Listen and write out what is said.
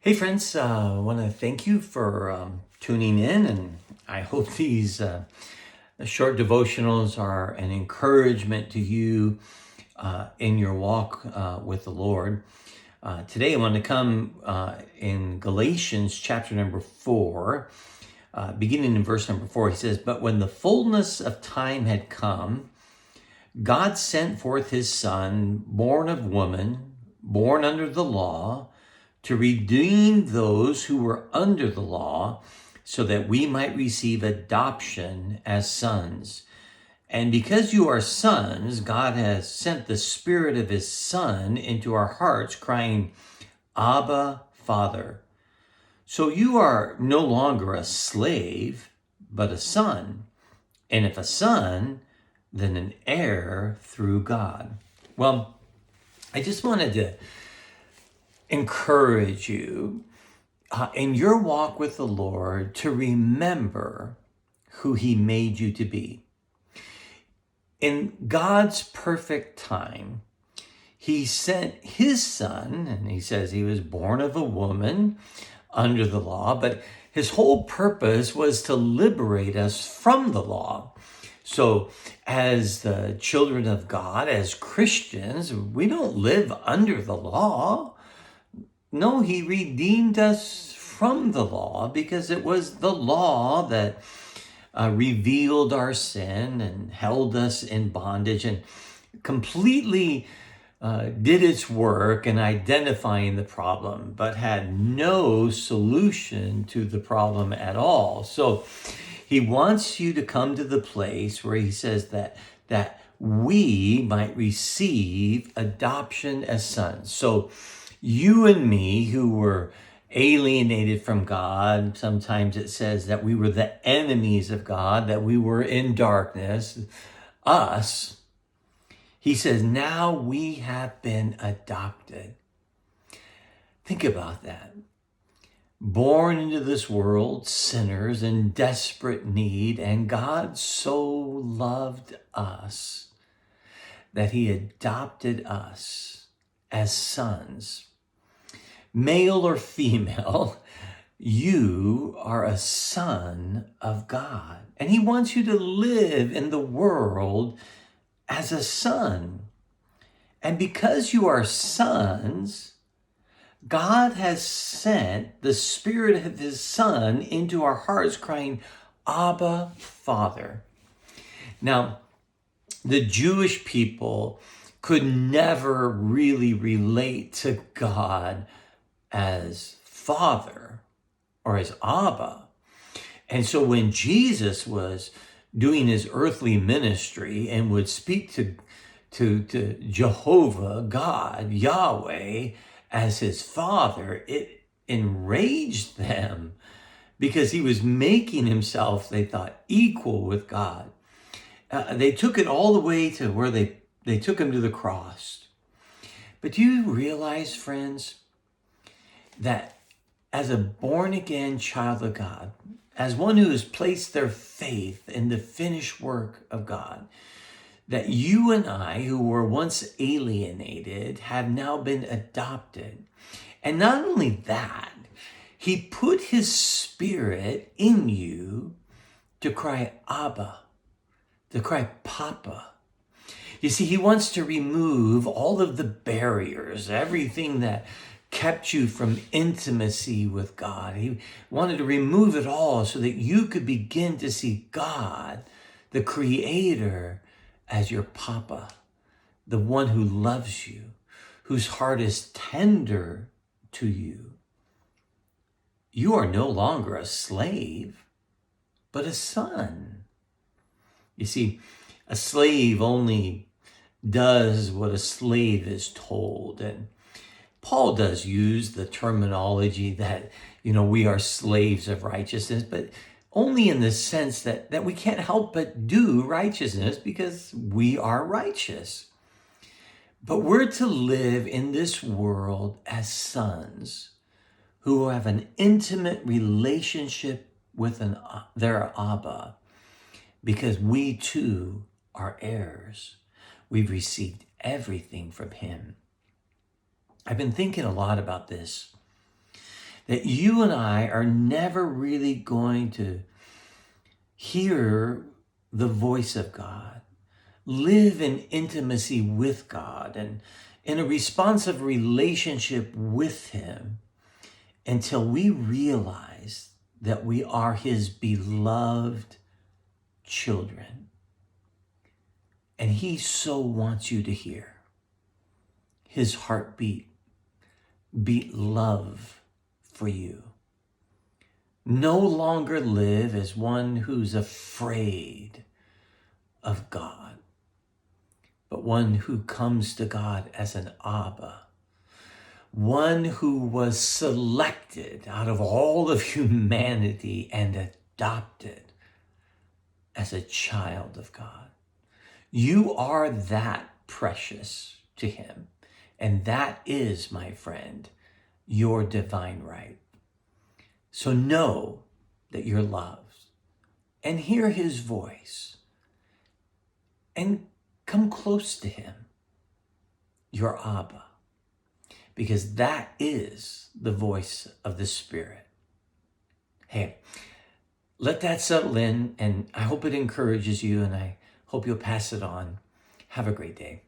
Hey friends, I want to thank you for tuning in, and I hope these short devotionals are an encouragement to you in your walk with the Lord. Today I want to come in Galatians chapter number 4, beginning in verse number 4. He says, "But when the fullness of time had come, God sent forth his Son, born of woman, born under the law, to redeem those who were under the law, so that we might receive adoption as sons. And because you are sons, God has sent the Spirit of his Son into our hearts, crying, 'Abba, Father.' So you are no longer a slave, but a son. And if a son, then an heir through God." Well, I just wanted to encourage you in your walk with the Lord to remember who he made you to be. In God's perfect time, he sent his Son, and he says he was born of a woman under the law, but his whole purpose was to liberate us from the law. So as the children of God, as Christians, we don't live under the law. No, he redeemed us from the law because it was the law that revealed our sin and held us in bondage and completely did its work in identifying the problem, but had no solution to the problem at all. So he wants you to come to the place where he says that we might receive adoption as sons. So you and me, who were alienated from God, sometimes it says that we were the enemies of God, that we were in darkness, us, he says, now we have been adopted. Think about that. Born into this world, sinners in desperate need, and God so loved us that he adopted us as sons. Male or female, you are a son of God. And he wants you to live in the world as a son. And because you are sons, God has sent the Spirit of his Son into our hearts, crying, "Abba, Father." Now, the Jewish people could never really relate to God as Father or as Abba. And so when Jesus was doing his earthly ministry and would speak to Jehovah, God, Yahweh, as his Father, it enraged them because he was making himself, they thought, equal with God. They took it all the way to where they took him to the cross. But do you realize, friends, that as a born-again child of God, as one who has placed their faith in the finished work of God, that you and I, who were once alienated, have now been adopted. And not only that, he put his Spirit in you to cry Abba, to cry Papa. You see, he wants to remove all of the barriers, everything that kept you from intimacy with God. He wanted to remove it all so that you could begin to see God, the Creator, as your Papa, the one who loves you, whose heart is tender to you. You are no longer a slave, but a son. You see, a slave only does what a slave is told. And Paul does use the terminology that, we are slaves of righteousness, but only in the sense that we can't help but do righteousness because we are righteous. But we're to live in this world as sons who have an intimate relationship with their Abba, because we too are heirs. We've received everything from him. I've been thinking a lot about this, that you and I are never really going to hear the voice of God, live in intimacy with God, and in a responsive relationship with Him until we realize that we are His beloved children. And He so wants you to hear His heartbeat, beat love for you. No longer live as one who's afraid of God, but one who comes to God as an Abba, one who was selected out of all of humanity and adopted as a child of God. You are that precious to Him, and that is, my friend, your divine right. So know that you're loved and hear His voice and come close to Him, your Abba, because that is the voice of the Spirit. Hey, let that settle in, and I hope it encourages you, and I hope you'll pass it on. Have a great day.